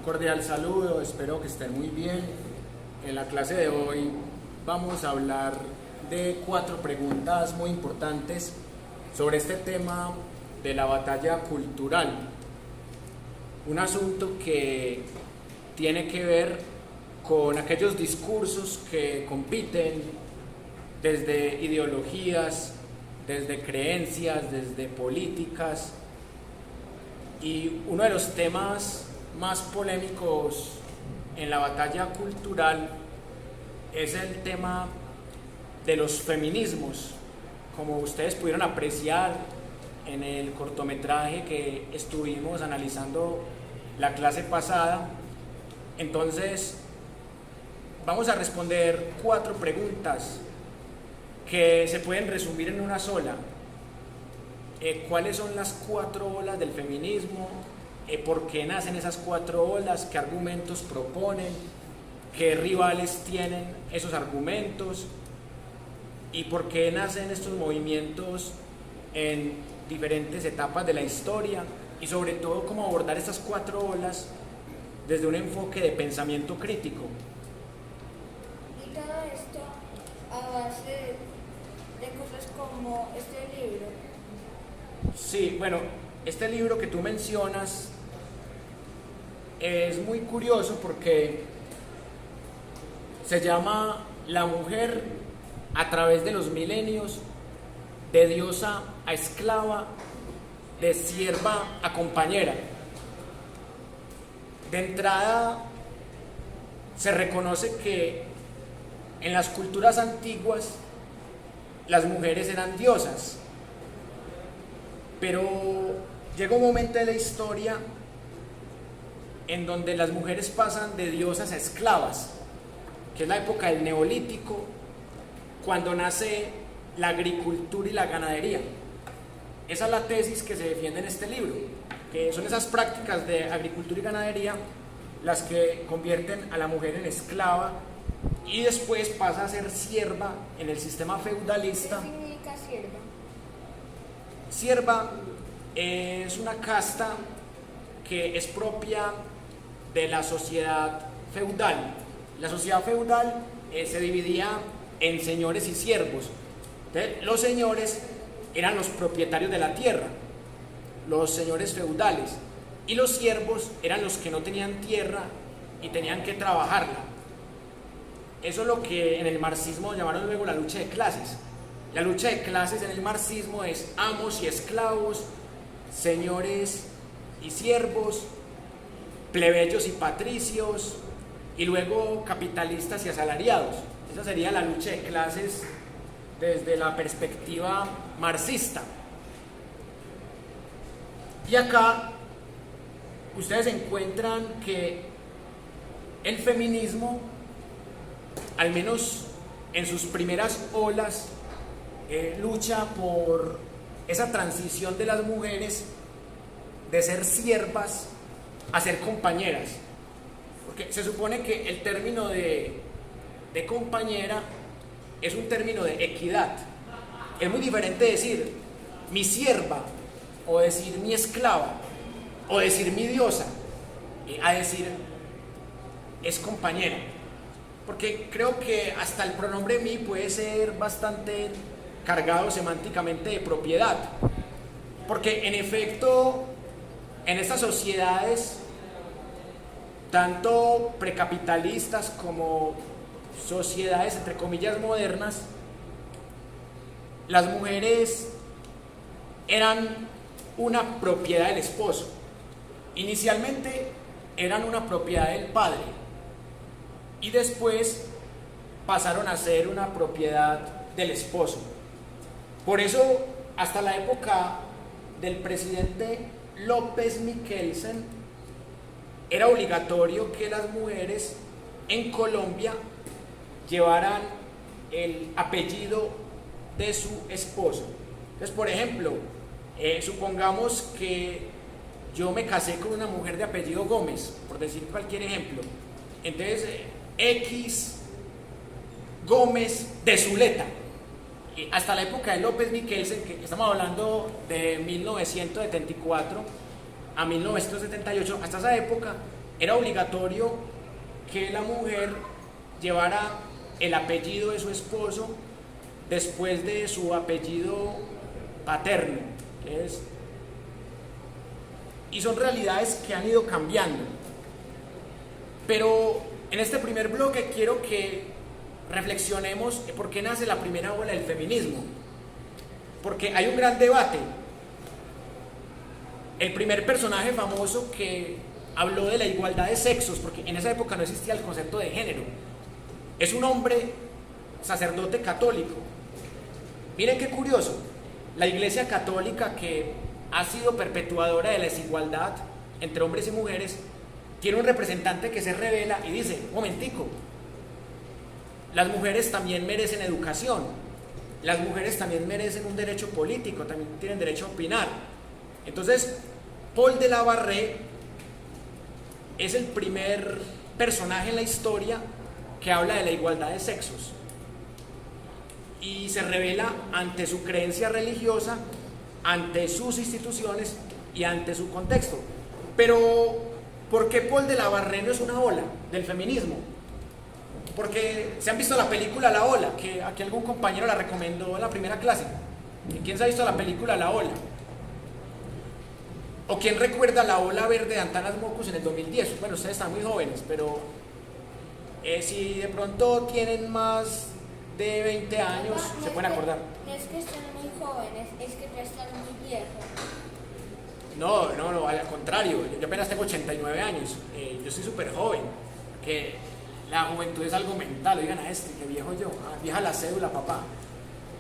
cordial saludo, espero que estén muy bien. En la clase de hoy vamos a hablar de 4 preguntas muy importantes sobre este tema de la batalla cultural. Un asunto que tiene que ver con aquellos discursos que compiten desde ideologías, desde creencias, desde políticas. Y uno de los temas más polémicos en la batalla cultural es el tema de los feminismos. Como ustedes pudieron apreciar en el cortometraje que estuvimos analizando la clase pasada, entonces vamos a responder 4 preguntas que se pueden resumir en una sola. ¿Cuáles son las 4 olas del feminismo? ¿Por qué nacen esas 4 olas? ¿Qué argumentos proponen? ¿Qué rivales tienen esos argumentos? ¿Y por qué nacen estos movimientos en diferentes etapas de la historia? Y sobre todo, cómo abordar estas 4 olas desde un enfoque de pensamiento crítico. Y todo esto a base de cosas como este libro. Sí, bueno, este libro que tú mencionas es muy curioso porque se llama La mujer a través de los milenios, de diosa a esclava, de sierva a compañera. De entrada, se reconoce que en las culturas antiguas las mujeres eran diosas, pero llega un momento de la historia en donde las mujeres pasan de diosas a esclavas, que es la época del Neolítico, cuando nace la agricultura y la ganadería. Esa es la tesis que se defiende en este libro, que son esas prácticas de agricultura y ganadería las que convierten a la mujer en esclava y después pasa a ser sierva en el sistema feudalista. ¿Qué significa sierva? Sierva es una casta que es propia de la sociedad feudal. La sociedad feudal se dividía en señores y siervos. Entonces, los señores eran los propietarios de la tierra, los señores feudales, y los siervos eran los que no tenían tierra y tenían que trabajarla. Eso es lo que en el marxismo llamaron luego la lucha de clases. La lucha de clases en el marxismo es amos y esclavos, señores y siervos, plebeyos y patricios, y luego capitalistas y asalariados. Esa sería la lucha de clases desde la perspectiva marxista. Y acá ustedes encuentran que el feminismo, al menos en sus primeras olas, lucha por esa transición de las mujeres de ser siervas a ser compañeras, porque se supone que el término de compañera es un término de equidad. Es muy diferente decir mi sierva o decir mi esclava o decir mi diosa a decir es compañera, porque creo que hasta el pronombre mi puede ser bastante cargado semánticamente de propiedad, porque en efecto en estas sociedades tanto precapitalistas como sociedades entre comillas modernas, las mujeres eran una propiedad del esposo. Inicialmente eran una propiedad del padre y después pasaron a ser una propiedad del esposo. Por eso, hasta la época del presidente López Miquelsen, era obligatorio que las mujeres en Colombia llevaran el apellido de su esposo. Entonces, por ejemplo, supongamos que yo me casé con una mujer de apellido Gómez, por decir cualquier ejemplo. Entonces, X Gómez de Zuleta. Y hasta la época de López Miquelsen, que estamos hablando de 1974 a 1978, hasta esa época, era obligatorio que la mujer llevara el apellido de su esposo después de su apellido paterno, y son realidades que han ido cambiando. Pero en este primer bloque quiero que reflexionemos por qué nace la primera ola del feminismo, porque hay un gran debate. El primer personaje famoso que habló de la igualdad de sexos, porque en esa época no existía el concepto de género, es un hombre sacerdote católico. Miren qué curioso, la Iglesia Católica, que ha sido perpetuadora de la desigualdad entre hombres y mujeres, tiene un representante que se revela y dice: momentico, las mujeres también merecen educación, las mujeres también merecen un derecho político, también tienen derecho a opinar. Entonces, Paul de la Barré es el primer personaje en la historia que habla de la igualdad de sexos y se revela ante su creencia religiosa, ante sus instituciones y ante su contexto. Pero, ¿por qué Paul de la Barré no es una ola del feminismo? Porque se han visto la película La Ola, que aquí algún compañero la recomendó en la primera clase. ¿Quién se ha visto la película La Ola? ¿O quién recuerda la ola verde de Antanas Mocus en el 2010? Bueno, ustedes están muy jóvenes, pero si de pronto tienen más de 20 años, se pueden acordar. No es que estén muy jóvenes, es que tú estás muy viejo. No, al contrario, yo apenas tengo 89 años, yo soy súper joven, que la juventud es algo mental, oigan a este, que viejo yo, vieja la cédula, papá.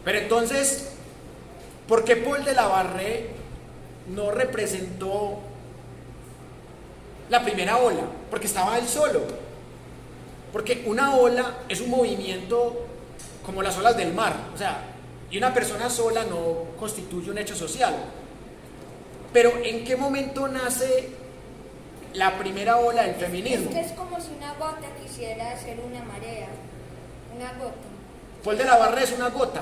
Pero entonces, ¿por qué Paul de la Barré no representó la primera ola? Porque estaba él solo. Porque una ola es un movimiento como las olas del mar, o sea, y una persona sola no constituye un hecho social. Pero ¿en qué momento nace la primera ola del feminismo? Es que es como si una gota quisiera hacer una marea, una gota. Paul de la Barré es una gota,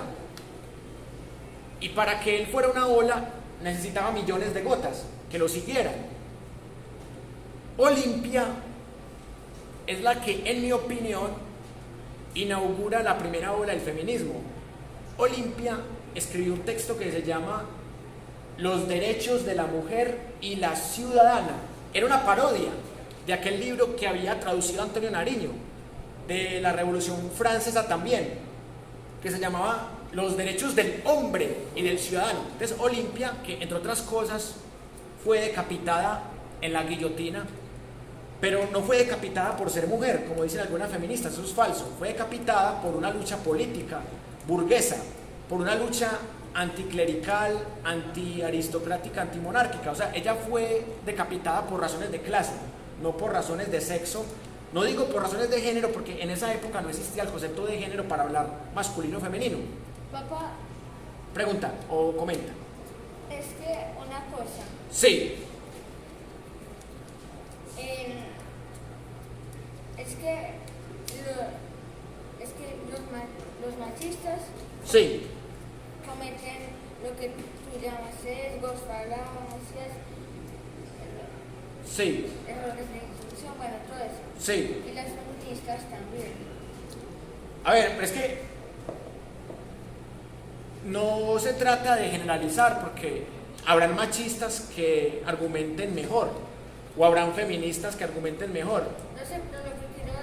y para que él fuera una ola necesitaba millones de gotas que lo siguieran. Olimpia es la que, en mi opinión, inaugura la primera ola del feminismo. Olimpia escribió un texto que se llama Los derechos de la mujer y la ciudadana. Era una parodia de aquel libro que había traducido Antonio Nariño, de la Revolución Francesa también, que se llamaba Los derechos del hombre y del ciudadano. Entonces Olimpia, que entre otras cosas fue decapitada en la guillotina, pero no fue decapitada por ser mujer, como dicen algunas feministas, eso es falso. Fue decapitada por una lucha política, burguesa, por una lucha anticlerical, antiaristocrática, antimonárquica. O sea, ella fue decapitada por razones de clase, no por razones de sexo. No digo por razones de género, porque en esa época no existía el concepto de género para hablar masculino o femenino. Papá, Pregunta o comenta. es que una cosa, Sí. los machistas Sí. cometen lo que tú llamas sesgos, falacias, Sí. errores de instrucción, bueno, todo eso. Sí. Y las feministas también. A ver, pero es que no se trata de generalizar, porque habrán machistas que argumenten mejor, o habrán feministas que argumenten mejor. No sé, pero lo que quiero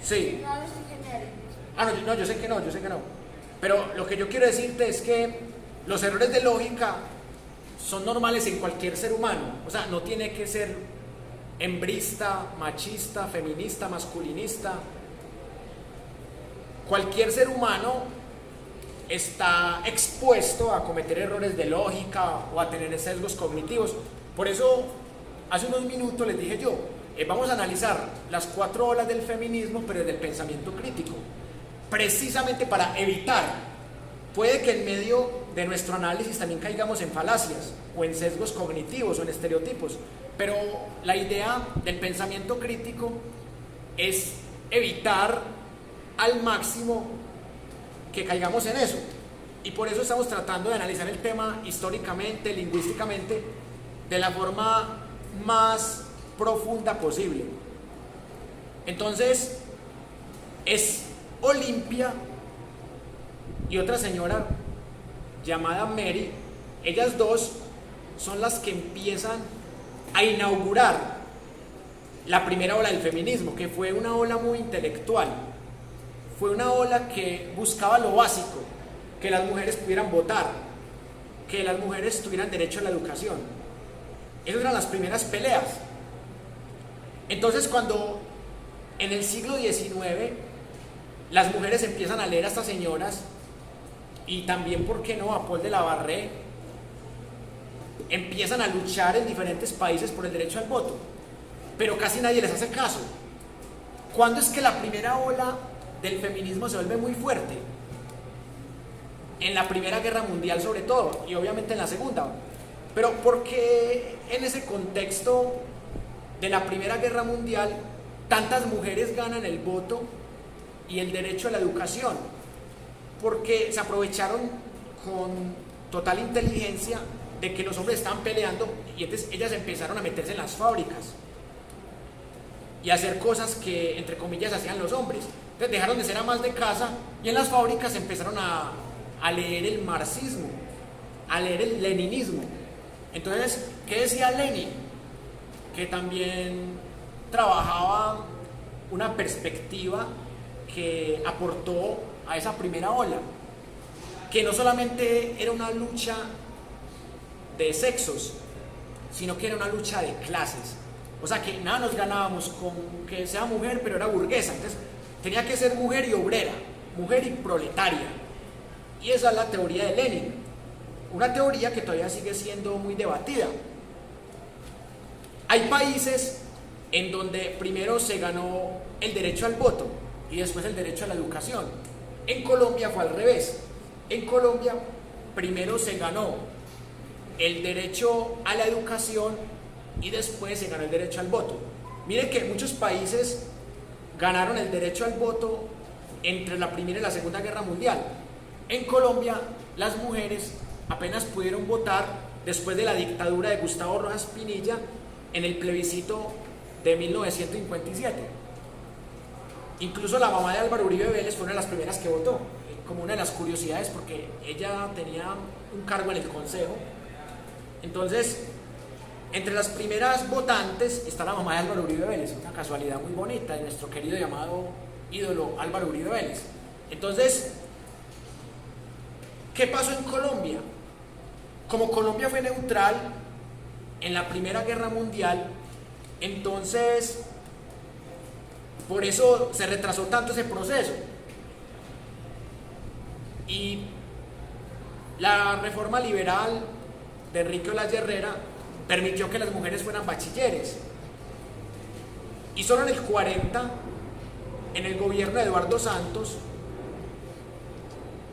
Sí. no estoy generalizando. No, yo sé que no. Pero lo que yo quiero decirte es que los errores de lógica son normales en cualquier ser humano. O sea, no tiene que ser hembrista, machista, feminista, masculinista. Cualquier ser humano está expuesto a cometer errores de lógica o a tener sesgos cognitivos. Por eso, hace unos minutos les dije yo, vamos a analizar las 4 olas del feminismo, pero desde el pensamiento crítico, precisamente para evitar, puede que en medio de nuestro análisis también caigamos en falacias o en sesgos cognitivos o en estereotipos, pero la idea del pensamiento crítico es evitar al máximo que caigamos en eso, y por eso estamos tratando de analizar el tema históricamente, lingüísticamente, de la forma más profunda posible. Entonces, es Olimpia y otra señora llamada Mary, ellas dos son las que empiezan a inaugurar la primera ola del feminismo, que fue una ola muy intelectual, fue una ola que buscaba lo básico, que las mujeres pudieran votar, que las mujeres tuvieran derecho a la educación. Esas eran las primeras peleas. Entonces, cuando en el siglo XIX las mujeres empiezan a leer a estas señoras, y también, ¿por qué no?, a Paul de la Barré, empiezan a luchar en diferentes países por el derecho al voto, pero casi nadie les hace caso. ¿Cuándo es que la primera ola del feminismo se vuelve muy fuerte? En la Primera Guerra Mundial sobre todo, y obviamente en la Segunda. Pero ¿por qué en ese contexto de la Primera Guerra Mundial tantas mujeres ganan el voto y el derecho a la educación? Porque se aprovecharon con total inteligencia de que los hombres estaban peleando, y entonces ellas empezaron a meterse en las fábricas y a hacer cosas que, entre comillas, hacían los hombres. Entonces dejaron de ser amas de casa y en las fábricas empezaron a leer el marxismo, a leer el leninismo. Entonces, ¿qué decía Lenin? Que también trabajaba una perspectiva que aportó a esa primera ola, que no solamente era una lucha de sexos, sino que era una lucha de clases. O sea, que nada nos ganábamos con que sea mujer, pero era burguesa. Entonces tenía que ser mujer y obrera, mujer y proletaria. Y esa es la teoría de Lenin, una teoría que todavía sigue siendo muy debatida. Hay países en donde primero se ganó el derecho al voto y después el derecho a la educación. En Colombia fue al revés. En Colombia primero se ganó el derecho a la educación y después se ganó el derecho al voto. Miren que muchos países ganaron el derecho al voto entre la Primera y la Segunda Guerra Mundial. En Colombia las mujeres apenas pudieron votar después de la dictadura de Gustavo Rojas Pinilla en el plebiscito de 1957. Incluso la mamá de Álvaro Uribe Vélez fue una de las primeras que votó, como una de las curiosidades, porque ella tenía un cargo en el consejo. Entonces, entre las primeras votantes está la mamá de Álvaro Uribe Vélez, una casualidad muy bonita de nuestro querido llamado ídolo Álvaro Uribe Vélez. Entonces, ¿qué pasó en Colombia? Como Colombia fue neutral en la Primera Guerra Mundial, entonces por eso se retrasó tanto ese proceso. Y la reforma liberal de Enrique Olaya Herrera permitió que las mujeres fueran bachilleres. Y solo en el 40, en el gobierno de Eduardo Santos,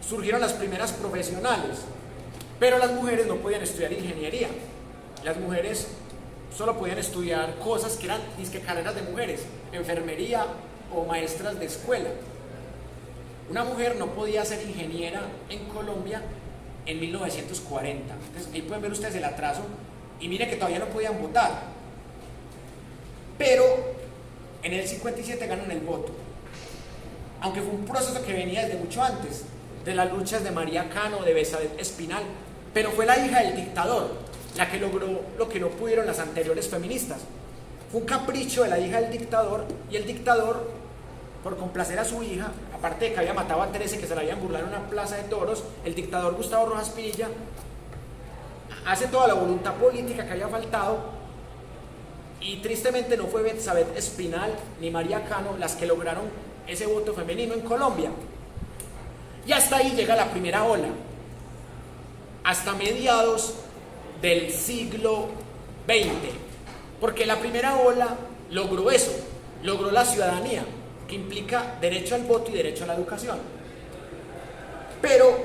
surgieron las primeras profesionales. Pero las mujeres no podían estudiar ingeniería. Las mujeres solo podían estudiar cosas que eran disque carreras de mujeres, enfermería o maestras de escuela. Una mujer no podía ser ingeniera en Colombia en 1940. Entonces ahí pueden ver ustedes el atraso y miren que todavía no podían votar. Pero en el 57 ganan el voto, aunque fue un proceso que venía desde mucho antes, de las luchas de María Cano, de Bessabeth Espinal, pero fue la hija del dictador la que logró lo que no pudieron las anteriores feministas. Fue un capricho de la hija del dictador, y el dictador, por complacer a su hija, aparte de que había matado a Teresa, que se la habían burlado en una plaza de toros, el dictador Gustavo Rojas Pinilla hace toda la voluntad política que había faltado, y tristemente no fue Bessabeth Espinal ni María Cano las que lograron ese voto femenino en Colombia. Y hasta ahí llega la primera ola, hasta mediados del siglo XX, porque la primera ola logró eso, logró la ciudadanía, que implica derecho al voto y derecho a la educación. Pero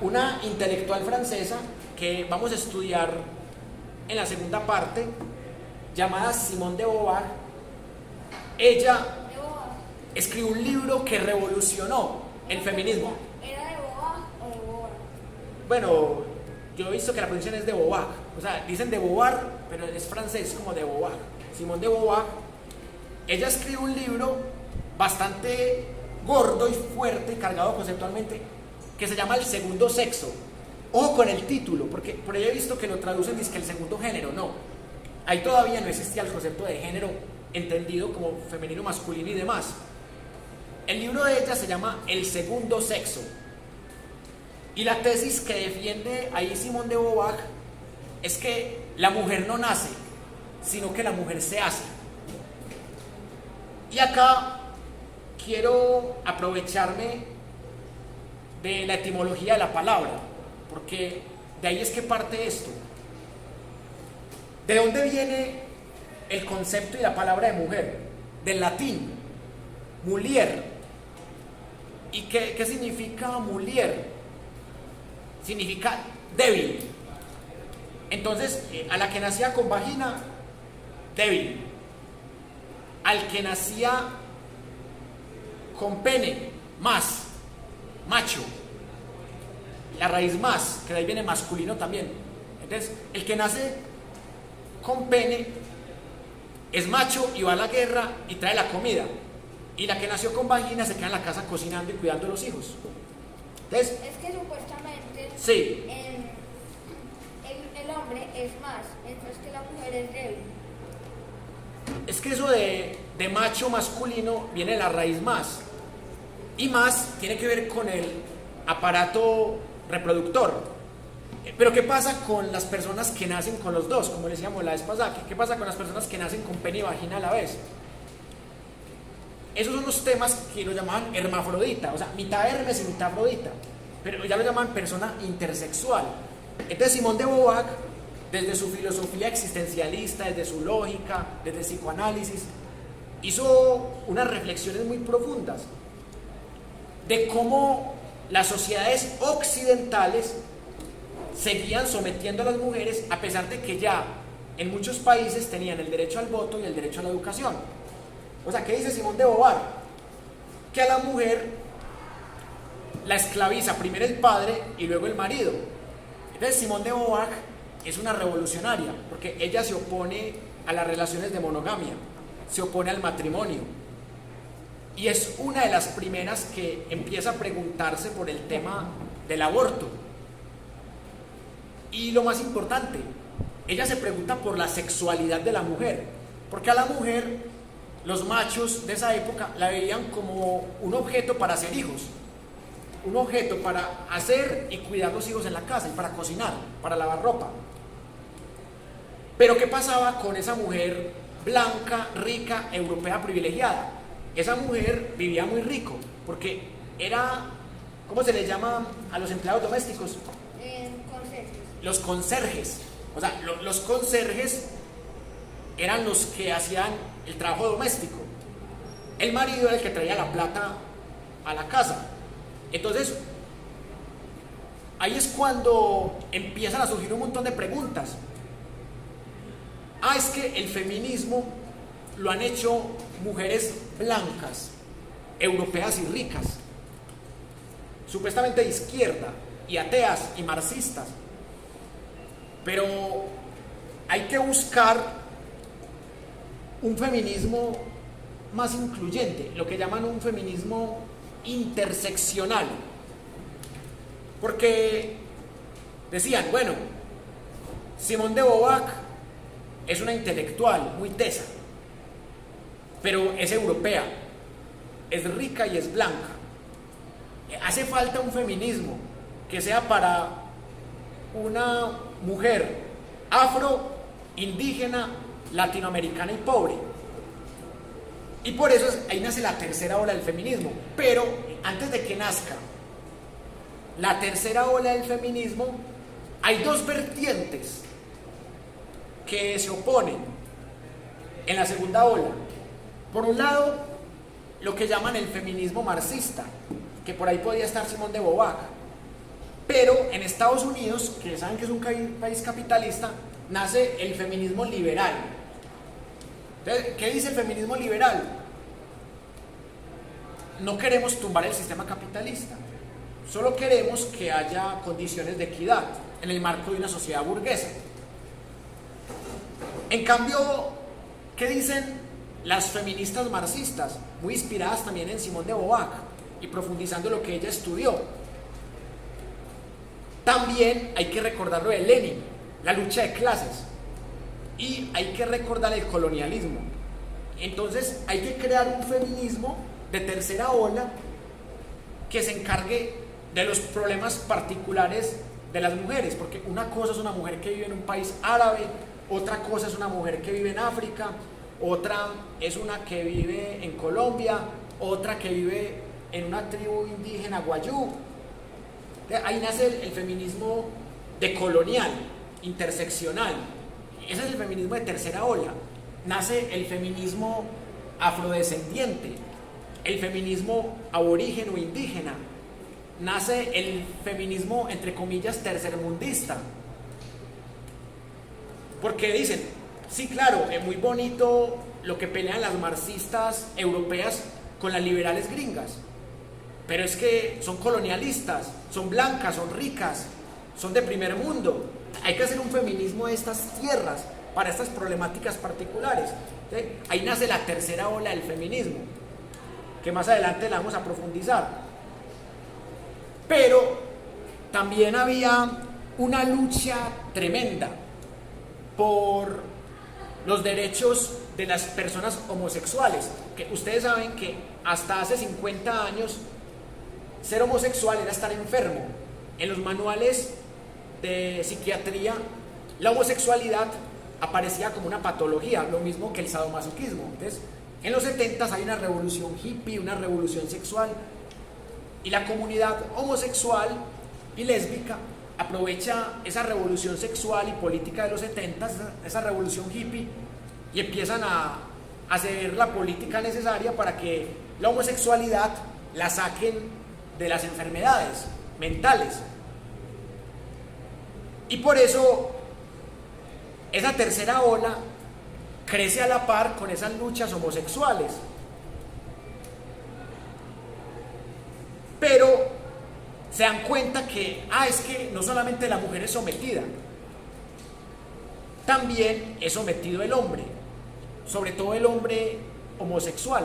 una intelectual francesa que vamos a estudiar en la segunda parte, llamada Simone de Beauvoir, ella escribió un libro que revolucionó el feminismo. ¿Era de Beauvoir o de Beauvoir? Bueno, yo he visto que la pronunciación es de Beauvoir, o sea, dicen de Beauvoir, pero es francés como de Beauvoir. Simone de Beauvoir ella escribe un libro bastante gordo y fuerte, cargado conceptualmente, que se llama El segundo sexo. Ojo con el título, porque por ahí he visto que lo traducen dizque el segundo género. No, ahí todavía no existía el concepto de género entendido como femenino, masculino y demás. El libro de ella se llama El segundo sexo, y la tesis que defiende ahí Simone de Beauvoir es que la mujer no nace, sino que la mujer se hace. Y acá quiero aprovecharme de la etimología de la palabra, porque de ahí es que parte esto. ¿De dónde viene el concepto y la palabra de mujer? Del latín, mulier. ¿Y qué significa mulier? Significa débil. Entonces, a la que nacía con vagina, débil. Al que nacía con pene, más, macho. La raíz más, que de ahí viene masculino también. Entonces, el que nace con pene es macho y va a la guerra y trae la comida. Y la que nació con vagina se queda en la casa cocinando y cuidando a los hijos. Entonces, es que supuestamente sí, el hombre es más, mientras que la mujer es débil. es que eso de macho masculino viene de la raíz más. Y más tiene que ver con el aparato reproductor. Pero ¿qué pasa con las personas que nacen con los dos? Como decíamos la vez pasada, ¿qué pasa con las personas que nacen con pene y vagina a la vez? Esos son los temas que lo llamaban hermafrodita, o sea, mitad Hermes y mitad Afrodita, pero ya lo llaman persona intersexual. Entonces Simone de Beauvoir, desde su filosofía existencialista, desde su lógica, desde el psicoanálisis, hizo unas reflexiones muy profundas de cómo las sociedades occidentales seguían sometiendo a las mujeres, a pesar de que ya en muchos países tenían el derecho al voto y el derecho a la educación. O sea, ¿qué dice Simone de Beauvoir? Que a la mujer la esclaviza primero el padre y luego el marido. Entonces Simone de Beauvoir es una revolucionaria, porque ella se opone a las relaciones de monogamia, se opone al matrimonio, y es una de las primeras que empieza a preguntarse por el tema del aborto. Y lo más importante, ella se pregunta por la sexualidad de la mujer, porque a la mujer los machos de esa época la veían como un objeto para hacer hijos, un objeto para hacer y cuidar los hijos en la casa y para cocinar, para lavar ropa. Pero ¿qué pasaba con esa mujer blanca, rica, europea, privilegiada? Esa mujer vivía muy rico, porque era, ¿cómo se le llama a los empleados domésticos? Conserjes. Los conserjes. O sea, los conserjes eran los que hacían el trabajo doméstico. El marido era el que traía la plata a la casa. Entonces, ahí es cuando empiezan a surgir un montón de preguntas. Es que el feminismo lo han hecho mujeres blancas, europeas y ricas, supuestamente de izquierda, y ateas y marxistas. Pero hay que buscar un feminismo más incluyente, lo que llaman un feminismo interseccional. Porque decían, bueno, Simone de Beauvoir es una intelectual muy tesa, pero es europea, es rica y es blanca. Hace falta un feminismo que sea para una mujer afro, indígena, latinoamericana y pobre. Y por eso ahí nace la tercera ola del feminismo. Pero antes de que nazca la tercera ola del feminismo, hay dos vertientes que se oponen en la segunda ola. Por un lado, lo que llaman el feminismo marxista, que por ahí podría estar Simone de Beauvoir. Pero en Estados Unidos, que saben que es un país capitalista, nace el feminismo liberal. Entonces, ¿qué dice el feminismo liberal? No queremos tumbar el sistema capitalista, solo queremos que haya condiciones de equidad en el marco de una sociedad burguesa. En cambio, ¿qué dicen las feministas marxistas, muy inspiradas también en Simone de Beauvoir y profundizando lo que ella estudió. También hay que recordar lo de Lenin, la lucha de clases, y hay que recordar el colonialismo. Entonces hay que crear un feminismo de tercera ola que se encargue de los problemas particulares de las mujeres, porque una cosa es una mujer que vive en un país árabe, otra cosa es una mujer que vive en África, otra es una que vive en Colombia, otra que vive en una tribu indígena guayú. Ahí nace el feminismo decolonial, interseccional. Ese es el feminismo de tercera ola. Nace el feminismo afrodescendiente, el feminismo aborígene o indígena. Nace el feminismo, entre comillas, tercermundista. Porque dicen, sí, claro, es muy bonito lo que pelean las marxistas europeas con las liberales gringas, pero es que son colonialistas, son blancas, son ricas, son de primer mundo. Hay que hacer un feminismo de estas tierras para estas problemáticas particulares. ¿Sí? Ahí nace la tercera ola del feminismo, que más adelante la vamos a profundizar. Pero también había una lucha tremenda por los derechos de las personas homosexuales, que ustedes saben que hasta hace 50 años ser homosexual era estar enfermo. En los manuales de psiquiatría la homosexualidad aparecía como una patología, lo mismo que el sadomasoquismo. Entonces, en los 70 hay una revolución hippie, una revolución sexual, y la comunidad homosexual y lésbica aprovecha esa revolución sexual y política de los 70, esa revolución hippie, y empiezan a hacer la política necesaria para que la homosexualidad la saquen de las enfermedades mentales. Y por eso esa tercera ola crece a la par con esas luchas homosexuales. Pero se dan cuenta que, es que no solamente la mujer es sometida, también es sometido el hombre, sobre todo el hombre homosexual,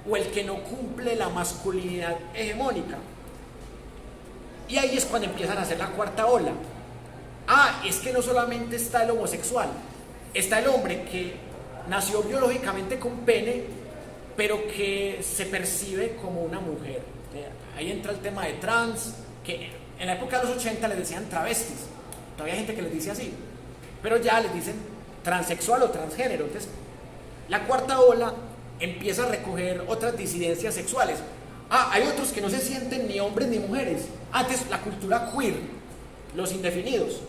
o el que no cumple la masculinidad hegemónica. Y ahí es cuando empiezan a hacer la cuarta ola. Es que no solamente está el homosexual, está el hombre que nació biológicamente con pene, pero que se percibe como una mujer. Ahí entra el tema de trans, que en la época de los 80 les decían travestis, todavía hay gente que les dice así, pero ya les dicen transexual o transgénero. Entonces, la cuarta ola empieza a recoger otras disidencias sexuales. Hay otros que no se sienten ni hombres ni mujeres. Antes, la cultura queer, los indefinidos.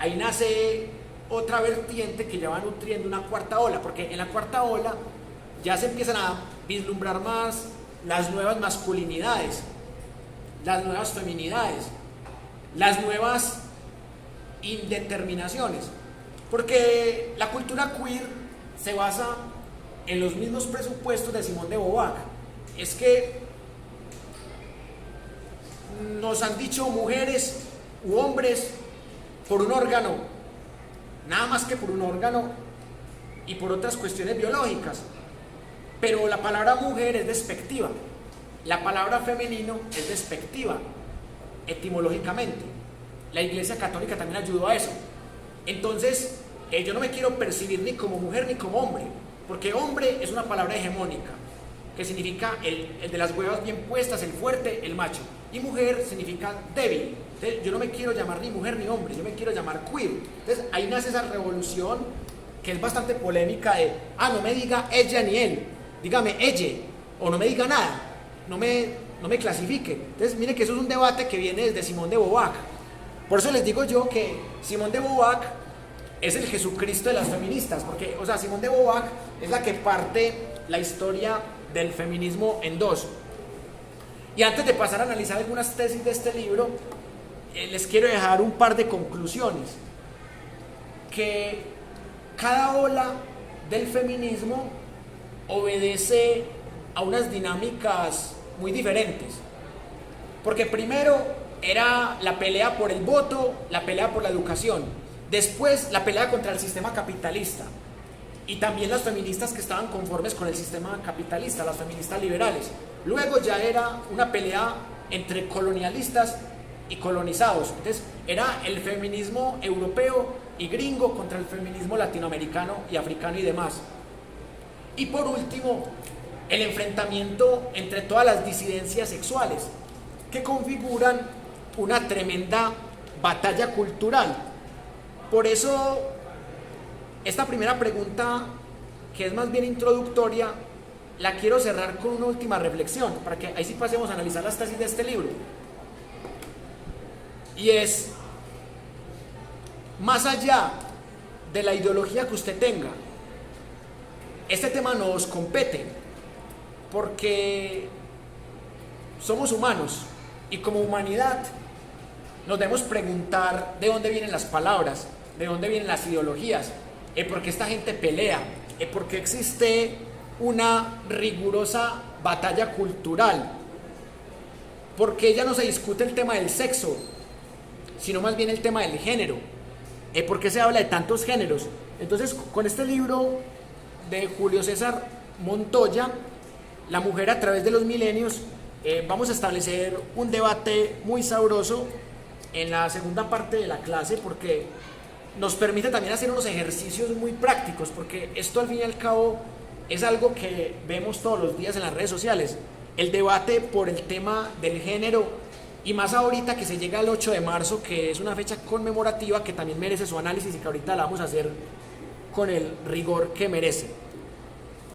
Ahí nace otra vertiente que ya va nutriendo una cuarta ola, porque en la cuarta ola ya se empiezan a vislumbrar más las nuevas masculinidades, las nuevas feminidades, las nuevas indeterminaciones, porque la cultura queer se basa en los mismos presupuestos de Simone de Beauvoir. Es que nos han dicho mujeres u hombres por un órgano, nada más que por un órgano y por otras cuestiones biológicas. Pero la palabra mujer es despectiva, la palabra femenino es despectiva, etimológicamente. La Iglesia Católica también ayudó a eso. Entonces, yo no me quiero percibir ni como mujer ni como hombre, porque hombre es una palabra hegemónica, que significa el de las huevas bien puestas, el fuerte, el macho. Y mujer significa débil. Entonces, yo no me quiero llamar ni mujer ni hombre, yo me quiero llamar queer. Entonces, ahí nace esa revolución que es bastante polémica de, no me diga ella ni él, dígame ella, o no me diga nada, no me clasifique. Entonces, mire que eso es un debate que viene desde Simone de Beauvoir. Por eso les digo yo que Simone de Beauvoir es el Jesucristo de las feministas, porque, Simone de Beauvoir es la que parte la historia del feminismo en dos. Y antes de pasar a analizar algunas tesis de este libro, les quiero dejar un par de conclusiones. Que cada ola del feminismo obedece a unas dinámicas muy diferentes. Porque primero era la pelea por el voto, la pelea por la educación. Después la pelea contra el sistema capitalista. y también las feministas que estaban conformes con el sistema capitalista, las feministas liberales. Luego ya era una pelea entre colonialistas y colonizados. Entonces era el feminismo europeo y gringo contra el feminismo latinoamericano y africano y demás. Y por último, el enfrentamiento entre todas las disidencias sexuales que configuran una tremenda batalla cultural. Por eso, esta primera pregunta, que es más bien introductoria, la quiero cerrar con una última reflexión, para que ahí sí pasemos a analizar las tesis de este libro. Y es, más allá de la ideología que usted tenga, este tema nos compete, porque somos humanos y como humanidad nos debemos preguntar de dónde vienen las palabras, de dónde vienen las ideologías, por qué esta gente pelea, por qué existe una rigurosa batalla cultural, porque ya no se discute el tema del sexo, sino más bien el tema del género, por qué se habla de tantos géneros. Entonces, con este libro de Julio César Montoya, La mujer a través de los milenios, vamos a establecer un debate muy sabroso en la segunda parte de la clase, porque nos permite también hacer unos ejercicios muy prácticos, porque esto al fin y al cabo es algo que vemos todos los días en las redes sociales, el debate por el tema del género, y más ahorita que se llega al 8 de marzo, que es una fecha conmemorativa que también merece su análisis y que ahorita la vamos a hacer con el rigor que merece.